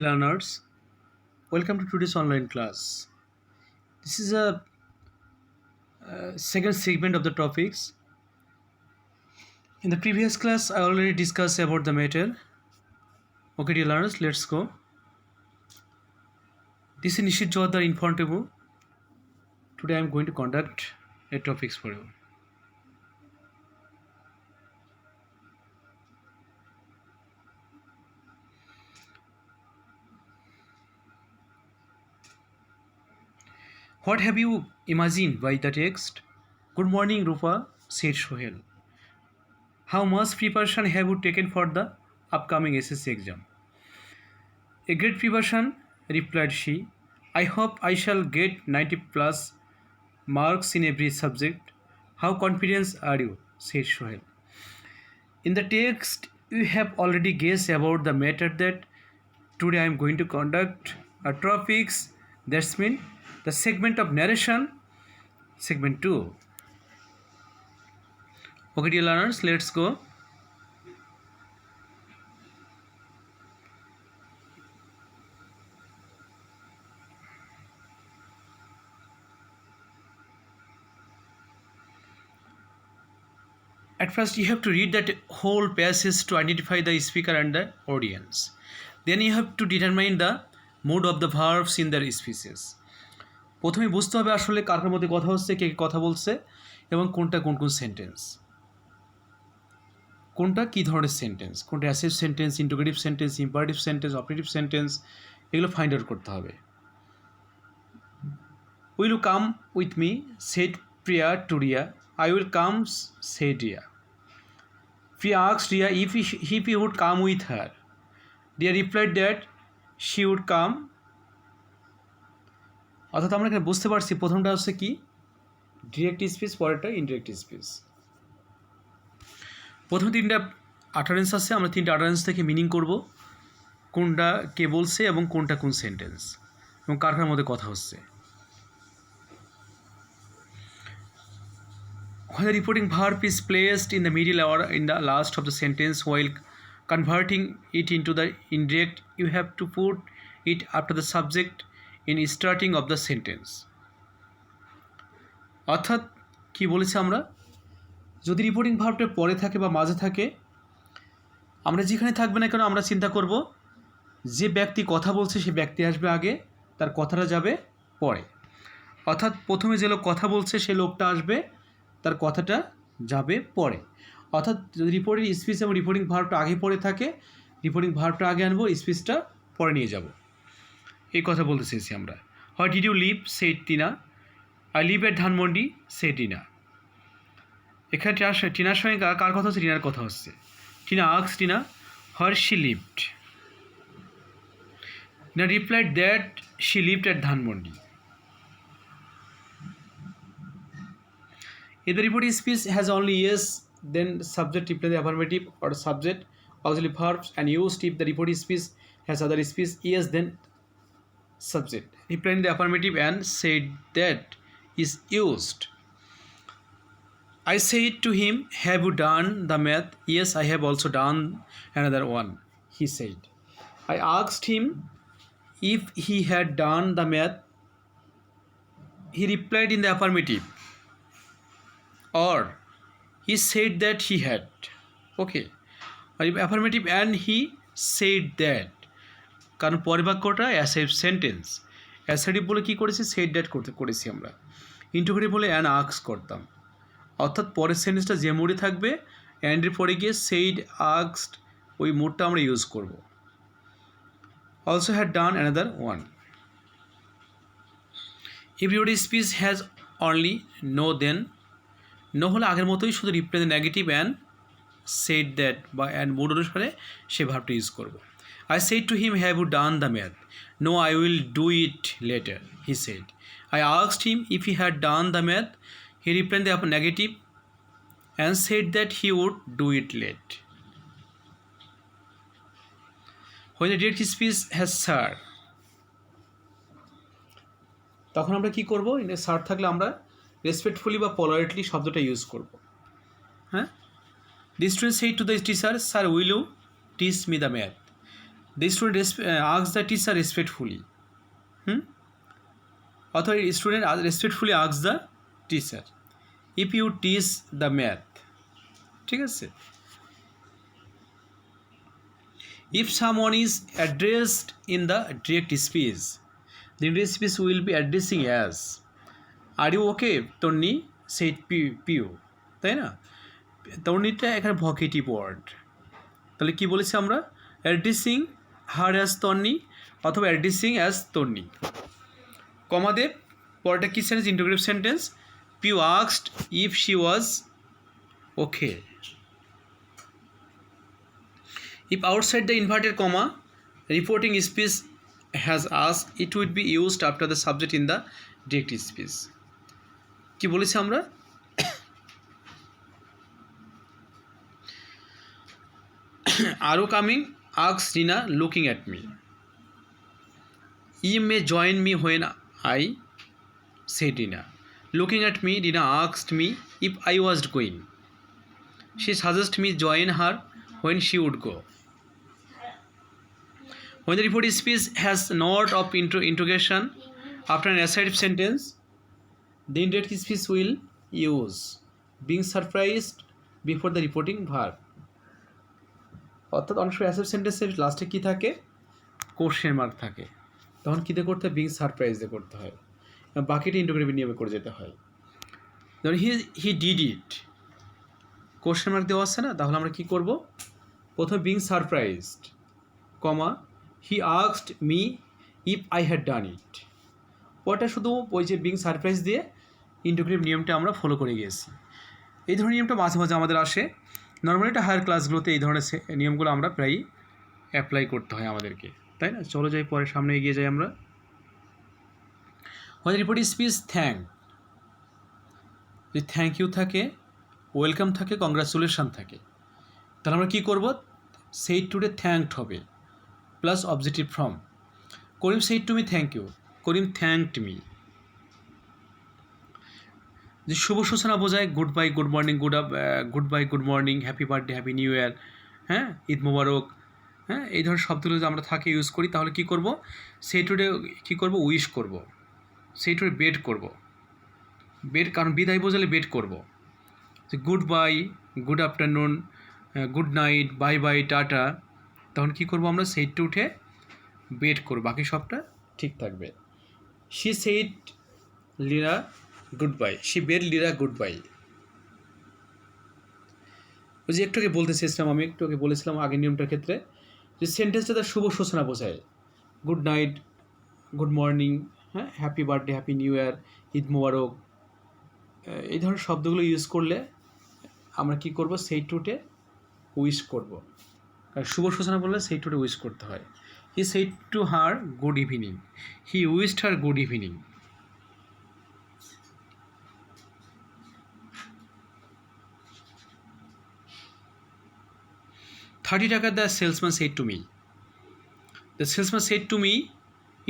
Learners, welcome to today's online class. This is a second segment of the topics. In the previous class, I already discussed about the matter. Okay, dear learners, let's go. This is Nishit Jodhar in front of you. Today, I am going to conduct a topics for you. What have you imagined by the text? Good morning, Rupa, said Sohel. How much preparation have you taken for the upcoming SSC exam? A great preparation, replied she. I hope I shall get 90 plus marks in every subject. How confident are you? Said Sohel. In the text, you have already guessed about the matter that today I am going to conduct a topics. That's mean the segment of narration, segment 2. Okay, dear learners, let's go. At first, you have to read that whole passage to identify the speaker and the audience. Then you have to determine the mode of the verbs in their speeches. প্রথমে বুঝতে হবে আসলে কার কার মধ্যে কথা হচ্ছে, কে কথা বলছে এবং কোনটা কোন কোন সেন্টেন্স, কোনটা কী ধরনের সেন্টেন্স, কোনটা অ্যাসেভ sentence, interrogative sentence, imperative sentence, optative sentence, এগুলো ফাইন্ড আউট করতে হবে। Will you come with me said Priya to Riya. I will come said Riya. Priya asked Riya if he would come with her. Riya replied that she would come. অর্থাৎ আমরা এখানে বুঝতে পারছি প্রথমটা হচ্ছে কি ডিরেক্ট স্পিচ, পরেরটা ইনডিরেক্ট স্পিচ। প্রথম তিনটা আটারেন্স আছে, আমরা তিনটা আটারেন্স থেকে মিনিং করব কোনটা কে বলছে এবং কোনটা কোন সেন্টেন্স এবং কার কার মধ্যে কথা হচ্ছে। When the reporting verb is placed in the middle or in the last of the sentence while converting it into the indirect, you have to put it after the subject in starting of the sentence. অর্থাৎ কি বলেছি আমরা, যদি reporting ভার্বটা পরে থাকে বা মাঝে থাকে, আমরা যেখানে থাকবে না কেন আমরা চিন্তা করব যে ব্যক্তি কথা বলছে সে ব্যক্তি আসবে আগে, তার কথাটা যাবে পরে। অর্থাৎ প্রথমে যে লোক কথা বলছে সে লোকটা আসবে, তার কথাটা যাবে পরে। অর্থাৎ যদি রিপোর্টিং স্পিচ এবং রিপোর্টিং ভার্বটা আগে পরে থাকে, রিপোর্টিং ভার্বটা আগে আনবো, স্পিচটা পরে নিয়ে যাব, এই কথা বলতে চেয়েছি আমরা। What did you live said Tina. I live at Dhanmondi said Tina. এখানে টিনার সঙ্গে কার কথা হচ্ছে, টিনার কথা হচ্ছে। Tina asked Tina where she lived. Tina replied that she lived at Dhanmondi. If the reporting speech has only yes, then subject reply the affirmative or subject auxiliary verbs and used. If the reporting speech has other speech yes, then subject reply in the affirmative and said that is used. I said to him, have you done the math? Yes, I have also done another one, he said. I asked him if he had done the math. He replied in the affirmative, or he said that he had. Okay, affirmative and he said that, কারণ পরের বাক্যটা অ্যাসেভ sentence. Assertive বলে কী করেছি, said that করেছি আমরা। Integrative বলে an আক্স করতাম। অর্থাৎ পরের সেন্টেন্সটা যে মোডে থাকবে অ্যান্ডের পরে গিয়ে সেইড আক্সড ওই মোডটা আমরা ইউজ করব। Also had done another one. If your speech has only no then, no হলে আগের মতোই শুধু reply the negative and said that বা অ্যান্ড মোড অনুসারে সে ভাবটা ইউজ করবো। I said to him, have you done the math? No, I will do it later, he said. I asked him if he had done the math. He replied the negative and said that he would do it late. When the direct speech has sir, তখন আমরা কী করবো, সার থাকলে আমরা respectfully বা politely শব্দটা use করব। হ্যাঁ, the student said to the teacher, sir, will you teach me the math? The student ask the teacher respectfully, অথবা student respectfully ask the teacher if you teach the math, ঠিক আছে। If someone is addressed in the direct speech, the indirect speech will be addressing as, are you okay Tonni said Piu, তাই না? তন্নিটা এখানে vocative word, তাহলে কি বলেছি আমরা? Addressing হার as তন্নি অথবা অ্যাড্রেসিং অ্যাজ তন্নি। কমাদের পরটা কি sentence? Interrogative sentence. Piu asked if she was okay. If outside the inverted comma reporting speech has asked, it would be used after the subject in the direct speech. কি বলেছি আমরা? Are you coming? asked Rina looking at me. You may join me when I said Rina. Looking at me, Rina asked me if I was going. She suggested me join her when she would go. When the reported speech has note of interrogation after an assertive sentence, the indirect speech will use being surprised before the reporting verb. অর্থাৎ অনেক সময় assertive সেন্টেন্সের লাস্টে কী থাকে? Question mark থাকে, তখন কী দিয়ে করতে হয়? বিং সারপ্রাইজ দিয়ে করতে হয়, বাকিটা ইন্টারোগেটিভ নিয়মে করে যেতে হয়। যেমন he did it, question mark দেওয়া আছে না, তাহলে আমরা কী করব? প্রথমে being surprised, comma he asked me if I had done it. ওটা শুধু ওই যে বিং সারপ্রাইজ দিয়ে ইন্টারোগেটিভ নিয়মটা আমরা ফলো করে গিয়েছি। এই ধরনের নিয়মটা মাঝে মাঝে আমাদের আসে। নর্মালি এটা হায়ার ক্লাসগুলোতে এই ধরনের নিয়মগুলো আমরা প্রায়ই অ্যাপ্লাই করতে হয় আমাদেরকে, তাই না? চলো যাই পরে, সামনে এগিয়ে যাই আমরা। হয় রিপোর্ট স্পিচ থ্যাংক, যদি থ্যাংক ইউ থাকে, ওয়েলকাম থাকে, কংগ্রাচুলেশন থাকে, তাহলে আমরা কী করব? সেইড টুডে থ্যাঙ্কড হবে plus objective from. Karim said to me thank you, Karim thanked me. যে শুভ সূচনা বোঝায় goodbye, good morning, goodbye, good morning, happy birthday, happy new year, হ্যাঁ, ঈদ মোবারক, হ্যাঁ, এই ধরনের শব্দগুলো যদি আমরা থাকে ইউজ করি, তাহলে কী করব? সেই টুডে কী করব? উইশ করব। সেই টুডে বেড করব, বেড, কারণ বিদায় বোঝালে বেড করব। যে good bye, good afternoon, good night, bye bye, tata, তখন কী করবো আমরা? সেইটটা উঠে বেড করব, বাকি সবটা ঠিক থাকবে। She said Lira good bye, she bade Lira good bye. ওই যে একটু আগে বলতে চেয়েছিলাম, আমি একটু আগে বলেছিলাম আগের নিয়মটার ক্ষেত্রে, যে সেন্টেন্সটা তার শুভ সূচনা বোঝায়, গুড নাইট, গুড মর্নিং, হ্যাঁ, happy birthday, happy new year, Eid Mubarak, এই ধরনের শব্দগুলো ইউজ করলে আমরা কী করব? সেই টুটে উইশ করব, কারণ শুভ সূচনা বললে সেই টুটে উইশ করতে হয়। He said to her good evening, he wished her good evening. $30 the salesman said to me. The salesman said to me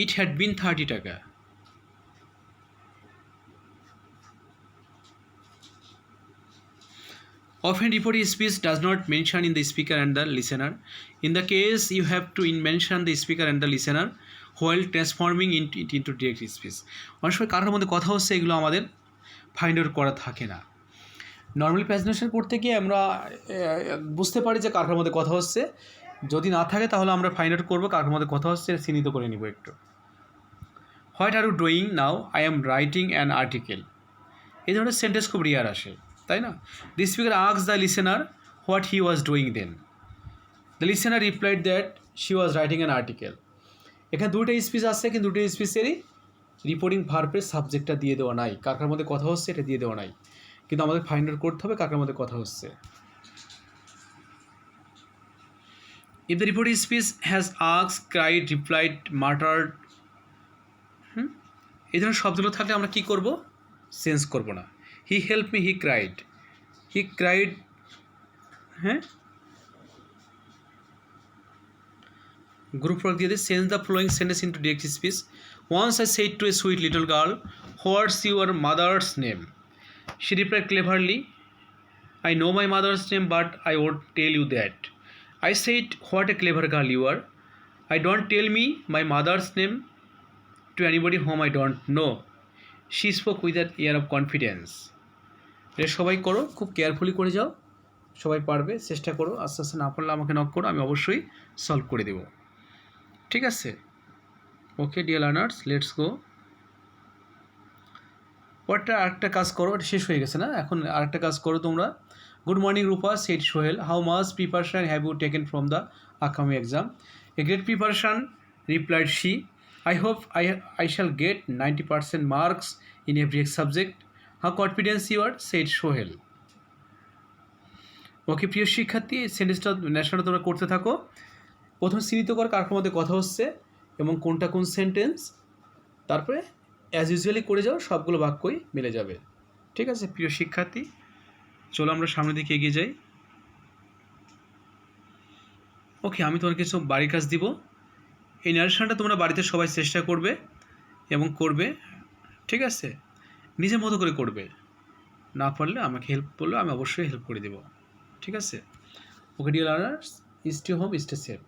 it had been $30. Often reported speech does not mention in the speaker and the listener. In the case you have to mention the speaker and the listener while transforming it into direct speech. অনেক সময় কারোর মধ্যে কথা হচ্ছে, এগুলো আমাদের find out করা থাকে না। নর্মালি প্রেজেন্টেশন করতে গিয়ে আমরা বুঝতে পারি যে কার মধ্যে কথা হচ্ছে, যদি না থাকে তাহলে আমরা ফাইন্ড আউট করবো কার মধ্যে কথা হচ্ছে, চিহ্নিত করে নিব একটু। What are you doing now? I am writing an article. এই ধরনের সেন্টেন্স খুব রিয়ার আসে, তাই না? The speaker asked the listener what he was doing then. The listener replied that she was writing an article. এখানে দুটো speech আছে, কিন্তু দুটো স্পিচেরই রিপোর্টিং ভার্বের সাবজেক্টটা দিয়ে দেওয়া নাই, কার মধ্যে কথা হচ্ছে এটা দিয়ে দেওয়া নাই, কিন্তু আমাদের ফাইন্ড আউট করতে হবে কার মধ্যে কথা হচ্ছে। If the reporting speech has asked, cried, replied, muttered, এই ধরনের শব্দগুলো থাকলে আমরা কী করব? চেঞ্জ করব না। He help me, he cried, he cried, হ্যাঁ, গ্রুপ ওয়ার্ক দিয়ে দিয়ে change the following sentence into direct speech. Once I said to a sweet little girl, what's your mother's name? She replied cleverly, I know my mother's name, but I won't tell you that. I said, what a clever girl you are. I don't tell me my mother's name to anybody whom I don't know. She spoke with an air of confidence. এটা সবাই করো, খুব carefully করে যাও, সবাই পারবে, চেষ্টা করো, আস্তে আস্তে না পারলে আমাকে নক করো, আমি অবশ্যই সলভ করে দেব, ঠিক আছে? Okay dear learners, let's go. পরটা আরেকটা কাজ করো, এটা শেষ হয়ে গেছে না, এখন আরেকটা কাজ করো তোমরা। Good morning Rupa, said Sohel, how much preparation have you taken from the upcoming exam? A great preparation, replied she. I hope I shall get 90% marks in every subject. How confident you are, said Sohel. Okay প্রিয় শিক্ষার্থী, সেন্টেন্সটা ন্যাশনালটা তোমরা করতে থাকো। প্রথম চিহ্নিত কর কার মধ্যে কথা হচ্ছে এবং কোনটা কোন সেন্টেন্স, তারপরে অ্যাজ ইউজুয়ালি করে যাও, সবগুলো বাক্যই মিলে যাবে, ঠিক আছে প্রিয় শিক্ষার্থী? চলো আমরা সামনের দিকে এগিয়ে যাই। ওকে, আমি তোমার কিছু বাড়ির কাজ দিব। এই ন্যারেশনটা তোমরা বাড়িতে সবাই চেষ্টা করবে এবং করবে, ঠিক আছে? নিজের মতো করে করবে, না পারলে আমাকে হেল্প করলে আমি অবশ্যই হেল্প করে দেবো, ঠিক আছে? Okay dear learners, stay home, stay safe.